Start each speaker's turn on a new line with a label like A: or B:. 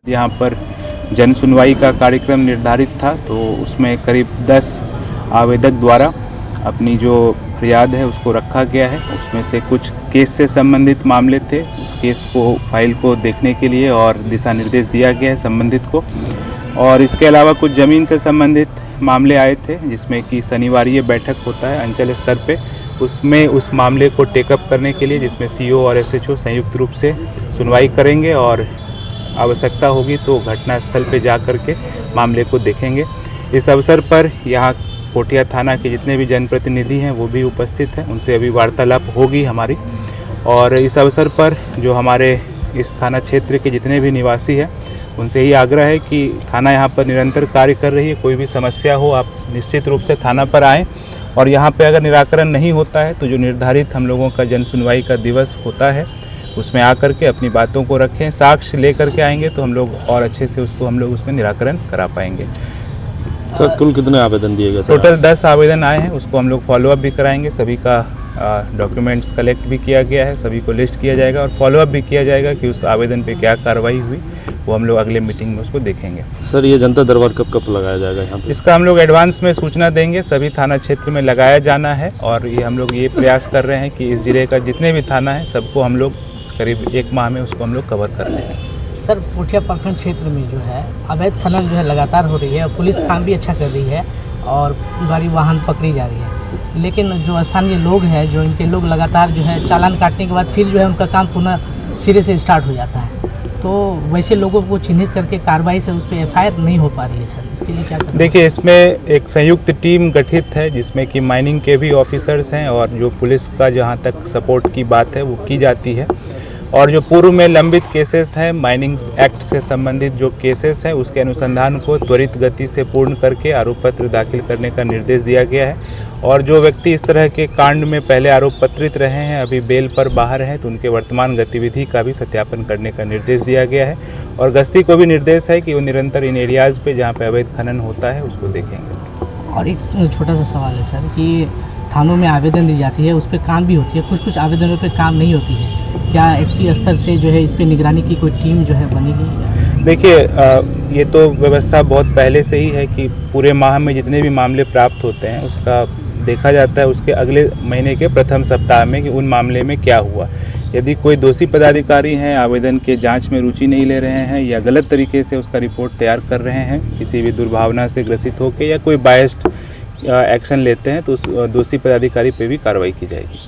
A: यहाँ पर जन सुनवाई का कार्यक्रम निर्धारित था, तो उसमें करीब 10 आवेदक द्वारा अपनी जो फरियाद है उसको रखा गया है। उसमें से कुछ केस से संबंधित मामले थे, उस केस को फाइल को देखने के लिए और दिशा निर्देश दिया गया है संबंधित को। और इसके अलावा कुछ ज़मीन से संबंधित मामले आए थे, जिसमें कि शनिवारीय बैठक होता है अंचल स्तर पे, उसमें उस मामले को टेकअप करने के लिए जिसमें सीओ और एसएचओ संयुक्त रूप से सुनवाई करेंगे और आवश्यकता होगी तो घटनास्थल पे जा कर के मामले को देखेंगे। इस अवसर पर यहाँ कोटिया थाना के जितने भी जनप्रतिनिधि हैं वो भी उपस्थित हैं, उनसे अभी वार्तालाप होगी हमारी। और इस अवसर पर जो हमारे इस थाना क्षेत्र के जितने भी निवासी हैं उनसे ही आग्रह है कि थाना यहाँ पर निरंतर कार्य कर रही है। कोई भी समस्या हो आप निश्चित रूप से थाना पर आएँ, और यहाँ पे अगर निराकरण नहीं होता है तो जो निर्धारित हम लोगों का जन सुनवाई का दिवस होता है उसमें आकर के अपनी बातों को रखें। साक्ष्य लेकर के आएंगे तो हम लोग और अच्छे से उसको हम लोग उसमें निराकरण करा पाएंगे।
B: सर कुल कितने आवेदन दिए गए?
A: टोटल 10 आवेदन आए हैं, उसको हम लोग फॉलोअप भी कराएंगे। सभी का डॉक्यूमेंट्स कलेक्ट भी किया गया है, सभी को लिस्ट किया जाएगा और फॉलोअप भी किया जाएगा कि उस आवेदन पे क्या कार्रवाई हुई, वो हम लोग अगले मीटिंग में उसको देखेंगे।
B: सर ये जनता दरबार कब कब लगाया जाएगा यहाँ पे?
A: इसका हम लोग एडवांस में सूचना देंगे। सभी थाना क्षेत्र में लगाया जाना है और ये हम लोग ये प्रयास कर रहे हैं कि इस जिले का जितने भी थाना है सबको हम लोग करीब 1 माह में उसको हम लोग कवर कर लें।
C: सर कोटिया प्रखंड क्षेत्र में जो है अवैध खनन जो है लगातार हो रही है और पुलिस काम भी अच्छा कर रही है और गाड़ी वाहन पकड़ी जा रही है, लेकिन जो स्थानीय लोग हैं जो इनके लोग लगातार जो है चालान काटने के बाद फिर जो है उनका काम पुनः सिरे से स्टार्ट हो जाता है, तो वैसे लोगों को चिन्हित करके कार्रवाई से उस पर FIR नहीं हो पा रही है। सर इसके लिए क्या करें?
A: देखिए, इसमें एक संयुक्त टीम गठित है जिसमें कि माइनिंग के भी ऑफिसर्स हैं और जो पुलिस का जहाँ तक सपोर्ट की बात है वो की जाती है। और जो पूर्व में लंबित केसेस हैं, माइनिंग एक्ट से संबंधित जो केसेस हैं उसके अनुसंधान को त्वरित गति से पूर्ण करके आरोप पत्र दाखिल करने का निर्देश दिया गया है। और जो व्यक्ति इस तरह के कांड में पहले आरोप पत्रित रहे हैं, अभी बेल पर बाहर हैं, तो उनके वर्तमान गतिविधि का भी सत्यापन करने का निर्देश दिया गया है। और गश्ती को भी निर्देश है कि वो निरंतर इन एरियाज़ पे जहाँ पे अवैध खनन होता है उसको देखेंगे।
C: और एक छोटा सा सवाल है सर कि थानों में आवेदन दी जाती है, उस पर काम भी होती है, कुछ आवेदनों पर काम नहीं होती है, क्या SP स्तर से जो है इस पर निगरानी की कोई टीम जो है बनेगी?
A: देखिए, ये तो व्यवस्था बहुत पहले से ही है कि पूरे माह में जितने भी मामले प्राप्त होते हैं उसका देखा जाता है उसके अगले महीने के प्रथम सप्ताह में कि उन मामले में क्या हुआ। यदि कोई दोषी पदाधिकारी हैं, आवेदन के जांच में रुचि नहीं ले रहे हैं या गलत तरीके से उसका रिपोर्ट तैयार कर रहे हैं, किसी भी दुर्भावना से ग्रसित होकर या कोई बायस्ड एक्शन लेते हैं, तो उस दोषी पदाधिकारी पे भी कार्रवाई की जाएगी।